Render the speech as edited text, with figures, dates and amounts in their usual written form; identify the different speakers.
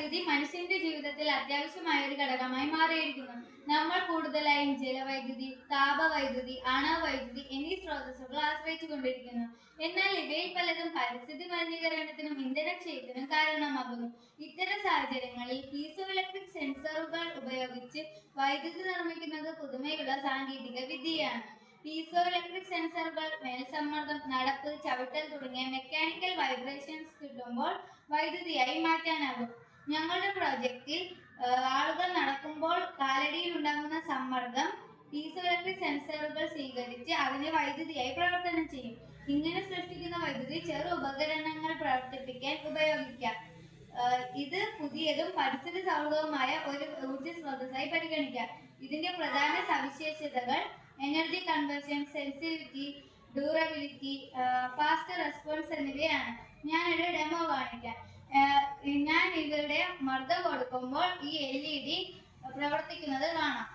Speaker 1: വൈദ്യുതി മനുഷ്യന്റെ ജീവിതത്തിൽ അത്യാവശ്യമായ ഒരു ഘടകമായി മാറിയിരിക്കുന്നു. നമ്മൾ കൂടുതലായും ജലവൈദ്യുതി, താപവൈദ്യുതി, ആണവ വൈദ്യുതി എന്നീ സ്രോതസ്സുകൾ ആശ്രയിച്ചു കൊണ്ടിരിക്കുന്നു. എന്നാൽ ഇവയിൽ പലതും പരിസ്ഥിതി മലിനീകരണത്തിനും ഇന്ധനക്ഷയത്തിനും കാരണമാകുന്നു. ഇത്തരം സാഹചര്യങ്ങളിൽ പീസോ ഇലക്ട്രിക് സെൻസറുകൾ ഉപയോഗിച്ച് വൈദ്യുതി നിർമ്മിക്കുന്നത് പുതുമയുള്ള സാങ്കേതിക വിദ്യയാണ്. പീസോ ഇലക്ട്രിക് സെൻസറുകൾ മേൽസമ്മർദ്ദം, നടപ്പ്, ചവിട്ടൽ തുടങ്ങിയ മെക്കാനിക്കൽ വൈബ്രേഷൻസ് കിട്ടുമ്പോൾ വൈദ്യുതിയായി മാറ്റാനാകും. ഞങ്ങളുടെ പ്രോജക്റ്റിൽ ആളുകൾ നടക്കുമ്പോൾ കാലടിയിൽ ഉണ്ടാകുന്ന സമ്മർദ്ദം പീസോ ഇലക്ട്രിക് സെൻസറുകൾ സ്വീകരിച്ച് അതിനെ വൈദ്യുതിയായി പ്രവർത്തനം ചെയ്യും. ഇങ്ങനെ സൃഷ്ടിക്കുന്ന വൈദ്യുതി ചെറു ഉപകരണങ്ങൾ പ്രവർത്തിപ്പിക്കാൻ ഉപയോഗിക്കാം. ഇത് പുതിയതും പരിസ്ഥിതി സൗഹൃദവുമായ ഒരു ഊർജ്ജ സ്രോതസ്സായി പരിഗണിക്കാം. ഇതിന്റെ പ്രധാന സവിശേഷതകൾ energy conversion, sensitivity, durability, fast response എന്നിവയാണ്. ഞാനൊരു ഡെമോ കാണിക്കാം. ഞാൻ ഇവിടെ മർദ്ദം കൊടുക്കുമ്പോൾ ഈ LED പ്രവർത്തിക്കുന്നത് കാണാം.